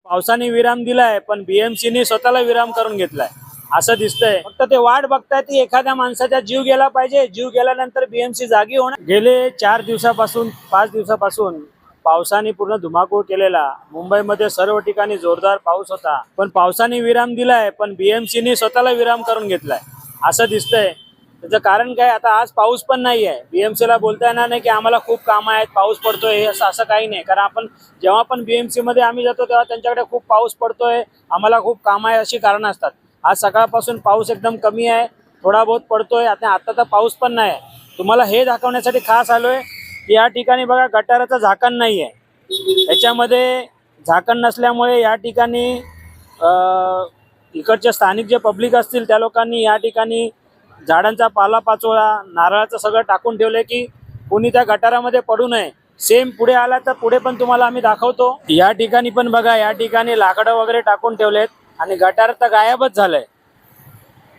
पावसाने विराम दिलाय पण बीएमसीने स्वतःला विराम करून घेतलाय असं दिसतंय। फक्त ते वाट बघतायत की एखाद्या माणसाचा जीव गेला पाहिजे, जीव गेल्यानंतर बीएमसी जागी होणार। गेले 4 दिवसापासून 5 दिवसापासून पावसाने पूर्ण धुमाकूळ केलेला। मुंबईमध्ये सर्व ठिकाणी जोरदार पाऊस होता, पण पावसाने विराम दिलाय पण बीएमसीने स्वतःला विराम करून घेतलाय असं दिसतंय। त्याचं कारण काय, आता आज पाऊस पण नाही आहे। बीएमसीला बोलता येणार नाही की आम्हाला खूप कामं आहेत, पाऊस पडतोय असं काही नाही। कारण आपण जेव्हा पण बीएमसी मध्ये आम्ही जातो तेव्हा त्यांच्याकडे खूप पाऊस पडतोय, आम्हाला खूप कामं आहे अशी कारणं असतात। आज सकाळपासून पाऊस एकदम कमी आहे, थोडा बहुत पडतोय। आता तर पाऊस पण नाही आहे। तुम्हाला हे दाखवण्यासाठी खास आलोय की या ठिकाणी बघा गटाराचं झाकण नाही आहे। याच्यामध्ये झाकण नसल्यामुळे या ठिकाणी इकडचे स्थानिक जे पब्लिक असतील त्या लोकांनी या ठिकाणी झाडांचा पालापाचोळा, नारळाचं सगळं टाकून ठेवले की कोणी त्या गटारामध्ये पडू नये। सेम पुढे आला तर पुढे पण तुम्हाला आम्ही दाखवतो। या ठिकाणी पण बघा, या ठिकाणी लाकडं वगैरे टाकून ठेवलेत आणि गटार तर गायबच झालंय।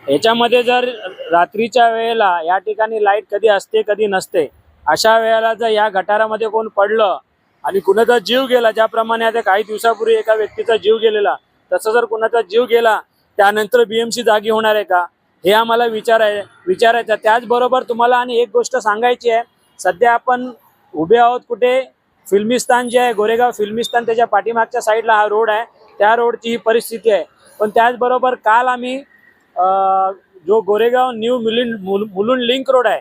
याच्यामध्ये जर रात्रीच्या वेळेला या ठिकाणी लाईट कधी असते कधी नसते, अशा वेळेला जर या गटारामध्ये कोण पडलं आणि कुणाचा जीव गेला, ज्याप्रमाणे आता काही दिवसापूर्वी एका व्यक्तीचा जीव गेलेला, तसं जर कुणाचा जीव गेला त्यानंतर बीएमसी जागी होणार आहे का, हे आम्हाला विचारायचं। त्याचबरोबर तुम्हाला आणि एक गोष्ट सांगायची आहे, सध्या आपण उभे आहोत कुठे, फिल्मिस्तान जे आहे, गोरेगाव फिल्मिस्तान, त्याच्या पाठीमागच्या साईडला हा रोड आहे, त्या रोडची ही परिस्थिती आहे। पण त्याचबरोबर काल आम्ही जो Goregaon new Mulund link road आहे,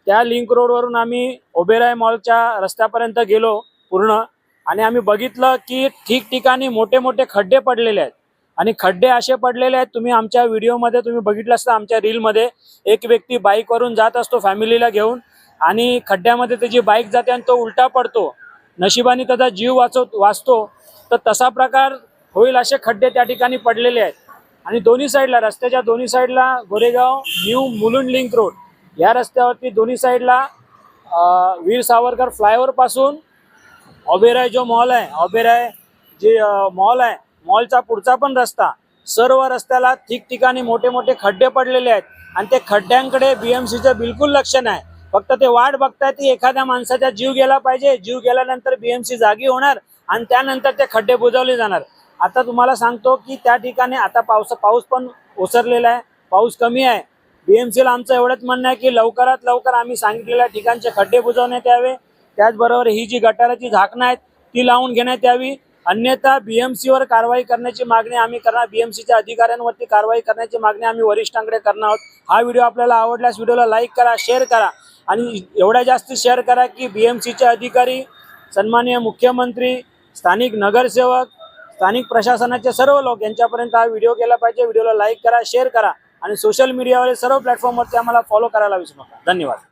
त्या लिंक रोडवरून आम्ही ओबेराय मॉलच्या रस्त्यापर्यंत गेलो पूर्ण, आणि आम्ही बघितलं की ठिकठिकाणी मोठे मोठे खड्डे पडलेले आहेत। आणि खड्डे असे पडलेले आहेत, तुम्ही आमच्या व्हिडिओमध्ये तुम्ही बघितलं असतं, आमच्या रीलमध्ये एक व्यक्ती बाईकवरून जात असतो फॅमिलीला घेऊन आणि खड्ड्यामध्ये त्याची बाईक जाते आणि तो उलटा पडतो, नशिबाने त्याचा जीव वाचतो। तर तसा प्रकार होईल असे खड्डे त्या ठिकाणी पडलेले आहेत। आणि दोन्ही साईडला, रस्त्याच्या दोन्ही साईडला Goregaon new Mulund link road या रस्त्यावरती दोन्ही साईडला वीर सावरकर फ्लायओव्हर पासून ओबेराय जो मॉल आहे, ओबेराय जे मॉल आहे, मॉलचा पुढचा पण रस्ता, सर्व रस्त्याला ठिकठिकाणी मोठे मोठे खड्डे पडलेले आहेत। आणि ते खड्ड्यांकडे बीएमसीचं बिलकुल लक्ष नाही। फक्त ते वाट बघतायत की एखाद्या माणसाचा जीव गेला पाहिजे, जीव गेल्यानंतर बीएमसी जागी होणार आणि त्यानंतर ते खड्डे बुजवले जाणार। आता तुम्हाला सांगतो की त्या ठिकाणी आता पाऊस पण ओसरलेला आहे, पाऊस कमी आहे। बीएमसीला आमचं एवढंच म्हणणं आहे की लवकरात लवकर आम्ही सांगितलेल्या ठिकाणचे खड्डे बुजवण्यात यावे, त्याचबरोबर ही जी गटाराची झाकणं आहेत ती लावून घेण्यात यावी, अन्यथा बीएमसीवर कारवाई करण्याची मागणी आम्ही करणार। बीएमसीच्या अधिकाऱ्यांवरती कारवाई करण्याची मागणी आम्ही वरिष्ठांकडे करणार आहोत। हा व्हिडिओ आपल्याला आवडल्यास व्हिडिओला लाईक करा, शेअर करा आणि एवढ्या जास्त शेअर करा की बीएमसीचे अधिकारी, सन्माननीय मुख्यमंत्री, स्थानिक नगरसेवक, स्थानिक प्रशासनाचे सर्व लोक यांच्यापर्यंत हा व्हिडिओ गेला पाहिजे। व्हिडिओला लाईक करा, शेअर करा आणि सोशल मीडियावर सर्व प्लॅटफॉर्मवरती आम्हाला फॉलो करायला विसरू नका। धन्यवाद।